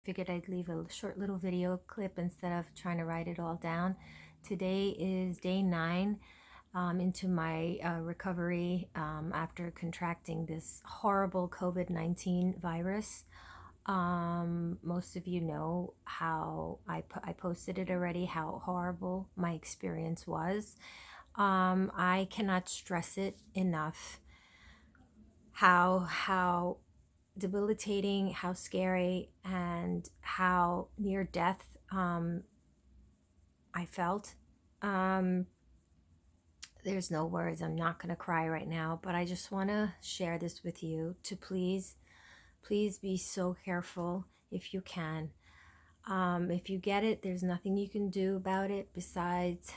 figured I'd leave a short little video clip instead of trying to write it all down. Today is day 9 into my recovery after contracting this horrible COVID-19 virus. Most of you know how I posted it already, how horrible my experience was. I cannot stress it enough how debilitating, how scary, and how near death I felt. Um, there's no words. I'm not going to cry right now, but I just want to share this with you to please be so careful if you can. If you get it, there's nothing you can do about it besides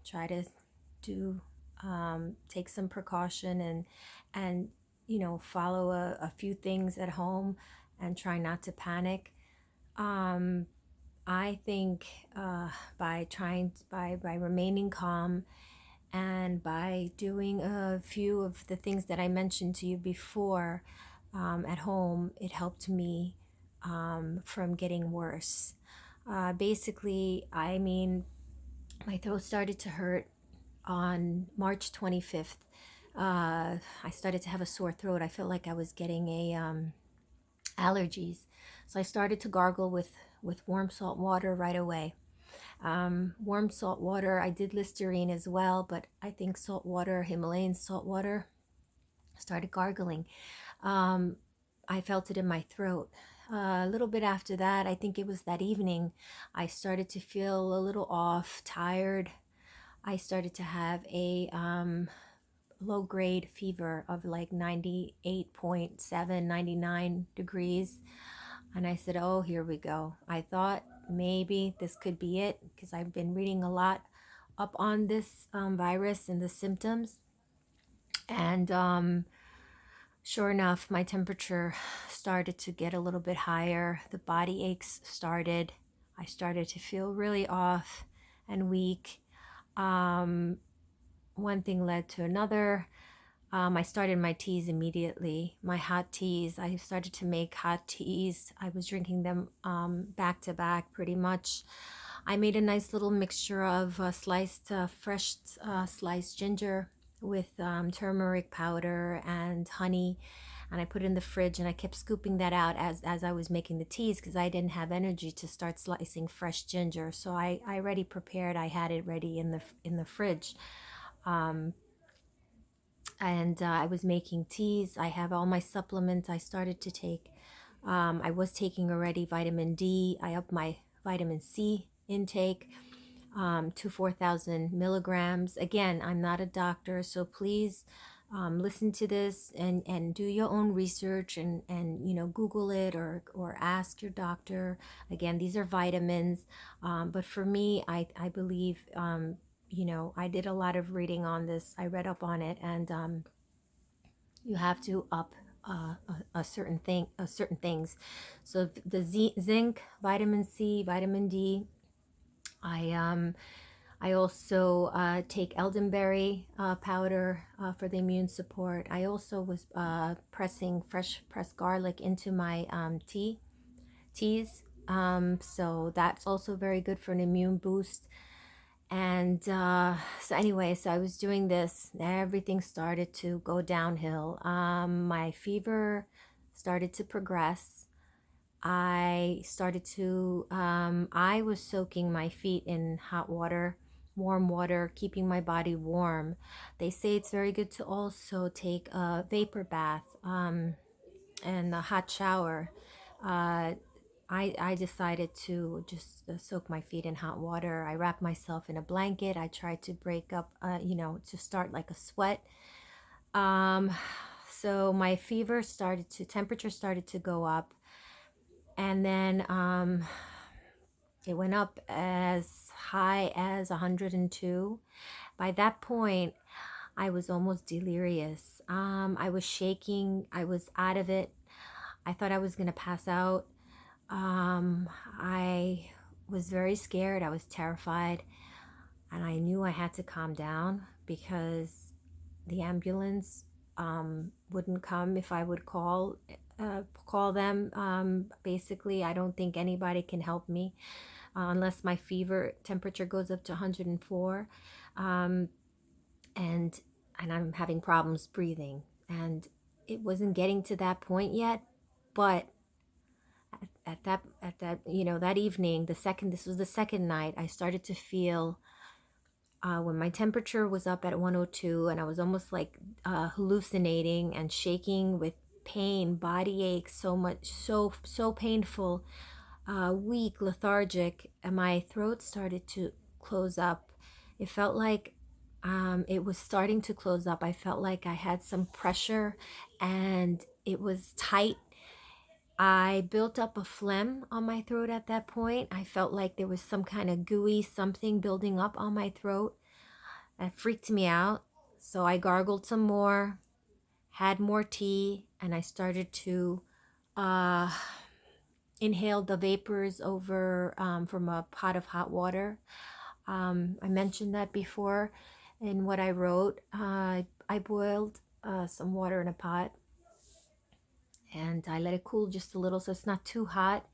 try to do take some precaution and follow a few things at home and try not to panic. I think by remaining calm and by doing a few of the things that I mentioned to you before at home, it helped me from getting worse. Basically, I mean, my throat started to hurt on March 25th. I started to have a sore throat. I felt like I was getting allergies. So I started to gargle with warm salt water right away. Warm salt water, I did Listerine as well, but I think salt water, Himalayan salt water, started gargling. I felt it in my throat. A little bit after that, I think it was that evening, I started to feel a little off, tired. I started to have a low grade fever of like 98.7, 99 degrees. And I said, oh, here we go. I thought maybe this could be it because I've been reading a lot up on this virus and the symptoms. And sure enough, my temperature started to get a little bit higher. The body aches started. I started to feel really off and weak. One thing led to another. I started my teas immediately. My hot teas. I started to make hot teas. I was drinking them back to back pretty much. I made a nice little mixture of fresh sliced ginger with turmeric powder and honey. And I put it in the fridge and I kept scooping that out as I was making the teas because I didn't have energy to start slicing fresh ginger. So I already prepared. I had it ready in the fridge. And I was making teas. I have all my supplements I started to take. I was taking already vitamin D. I upped my vitamin C intake to 4,000 milligrams. Again, I'm not a doctor, so please listen to this and do your own research and Google it or ask your doctor. Again, these are vitamins, but for me, I believe I did a lot of reading on this. I read up on it, and you have to up a certain things. So the zinc, vitamin C, vitamin D. I also take elderberry powder for the immune support. I also was pressing fresh pressed garlic into my teas. So that's also very good for an immune boost. And so anyway, so I was doing this. Everything started to go downhill. My fever started to progress. I was soaking my feet in hot water, warm water, keeping my body warm. They say it's very good to also take a vapor bath and a hot shower. Uh, I decided to just soak my feet in hot water. I wrapped myself in a blanket. I tried to break up, to start like a sweat. Um, so my temperature started to go up. And then it went up as high as 102. By that point, I was almost delirious. I was shaking. I was out of it. I thought I was going to pass out. I was very scared. I was terrified. And I knew I had to calm down because the ambulance wouldn't come if I would call. call them. Basically, I don't think anybody can help me unless my fever temperature goes up to 104, um, and I'm having problems breathing. And it wasn't getting to that point yet, but at that that evening, this was the second night, I started to feel when my temperature was up at 102, and I was almost like hallucinating and shaking with pain, body ache, so much, so painful, weak, lethargic, and my throat started to close up. It felt like it was starting to close up. I felt like I had some pressure and it was tight. I built up a phlegm on my throat at that point. I felt like there was some kind of gooey something building up on my throat. That freaked me out. So I gargled some more, had more tea, and I started to uh, inhale the vapors over from a pot of hot water. I mentioned that before in what I wrote. I boiled some water in a pot and I let it cool just a little so it's not too hot,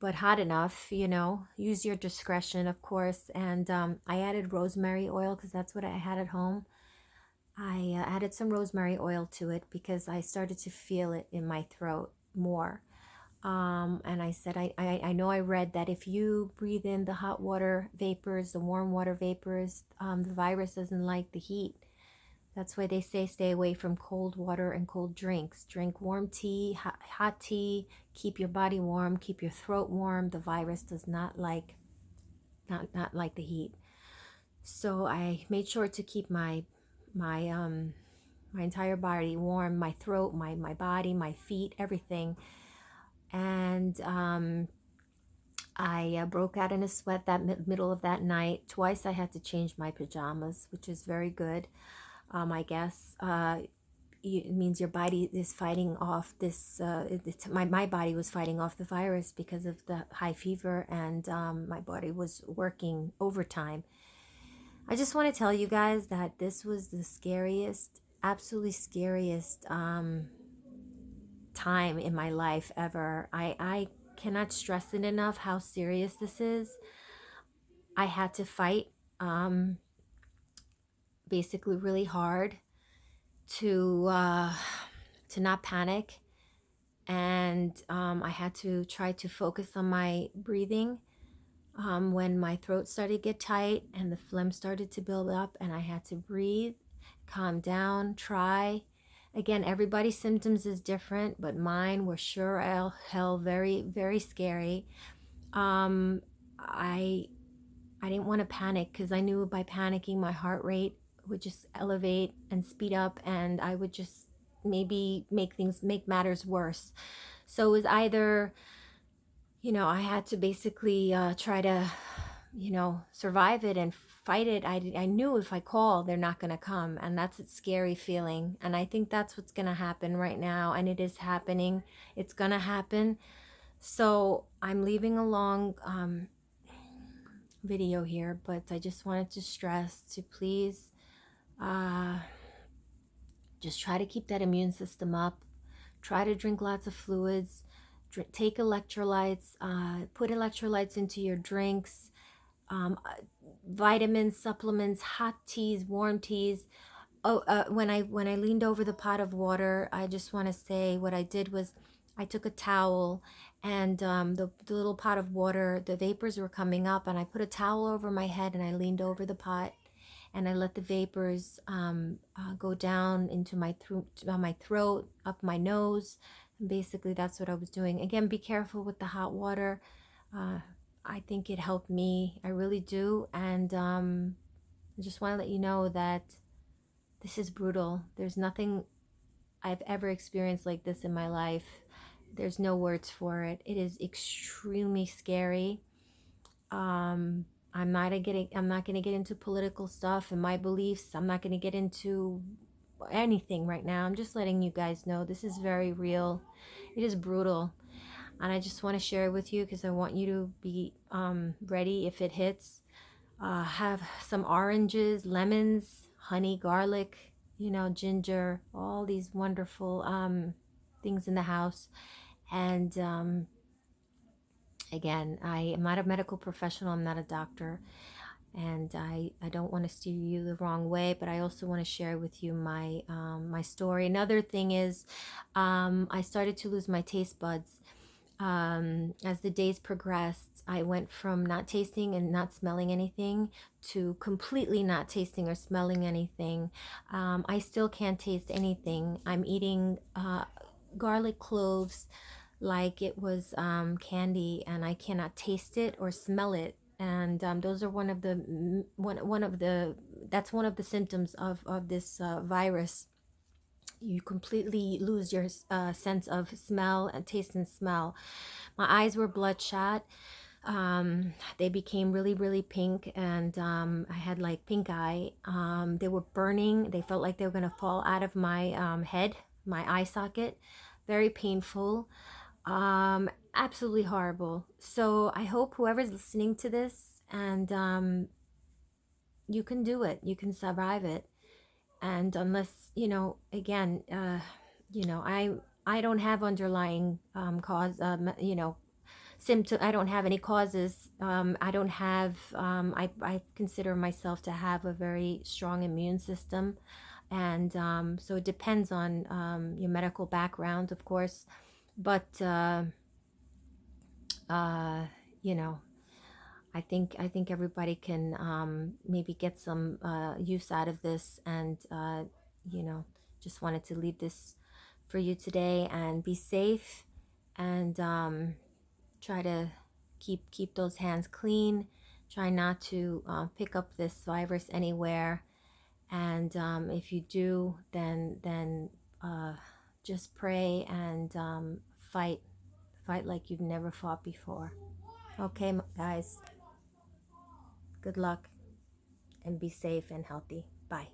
but hot enough, use your discretion, of course. And I added rosemary oil because that's what I had at home. I added some rosemary oil to it because I started to feel it in my throat more. And I said, I know I read that if you breathe in the hot water vapors, the warm water vapors, the virus doesn't like the heat. That's why they say stay away from cold water and cold drinks. Drink warm tea, hot tea, keep your body warm, keep your throat warm. The virus does not like the heat. So I made sure to keep my entire body warm, my throat, my body, my feet, everything. And I broke out in a sweat that middle of that night. Twice I had to change my pajamas, which is very good. I guess it means your body is fighting off this. My body was fighting off the virus because of the high fever, and my body was working overtime. I just want to tell you guys that this was the scariest, absolutely scariest time in my life ever. I cannot stress it enough how serious this is. I had to fight basically really hard to not panic, and I had to try to focus on my breathing when my throat started to get tight and the phlegm started to build up, and I had to breathe, calm down, try. Again, everybody's symptoms is different, but mine were sure hell very, very scary. Um, I I didn't want to panic because I knew by panicking my heart rate would just elevate and speed up, and I would just maybe make matters worse. So it was either, I had to basically try to, survive it and fight it. I knew if I call, they're not going to come, and that's a scary feeling. And I think that's what's going to happen right now, and it is happening. It's going to happen. So I'm leaving a long video here, but I just wanted to stress to please uh, just try to keep that immune system up. Try to drink lots of fluids. Take electrolytes. Put electrolytes into your drinks. Vitamins, supplements, hot teas, warm teas. Oh, when I leaned over the pot of water, I just want to say what I did was I took a towel, and the little pot of water, the vapors were coming up, and I put a towel over my head and I leaned over the pot, and I let the vapors go down into my throat, up my nose, and basically that's what I was doing. Again, be careful with the hot water. Uh, I think it helped me. I really do, and I just want to let you know that this is brutal. There's nothing I've ever experienced like this in my life. There's no words for it. It is extremely scary. I'm not going to get into political stuff and my beliefs. I'm not going to get into anything right now. I'm just letting you guys know this is very real. It is brutal. And I just want to share it with you because I want you to be ready if it hits. Have some oranges, lemons, honey, garlic, ginger, all these wonderful things in the house. And again, I am not a medical professional. I'm not a doctor, and I don't want to steer you the wrong way, but I also want to share with you my my story. Another thing is, I started to lose my taste buds as the days progressed. I went from not tasting and not smelling anything to completely not tasting or smelling anything. I still can't taste anything. I'm eating garlic cloves like it was candy, and I cannot taste it or smell it. And those are one of the one of the that's one of the symptoms of this virus. You completely lose your sense of smell and taste and smell. My eyes were bloodshot. They became really, really pink, and I had like pink eye. They were burning. They felt like they were going to fall out of my head, my eye socket. Very painful. Absolutely horrible. So I hope whoever's listening to this, and you can do it. You can survive it. And unless, again, I don't have underlying cause, symptom. I don't have any causes. I don't have. I consider myself to have a very strong immune system, and so it depends on your medical background, of course. But uh, you know, I think everybody can maybe get some use out of this, and you know, just wanted to leave this for you today, and be safe, and try to keep those hands clean. Try not to pick up this virus anywhere, and if you do, then uh, just pray and fight like you've never fought before. Okay, guys. Good luck and be safe and healthy. Bye.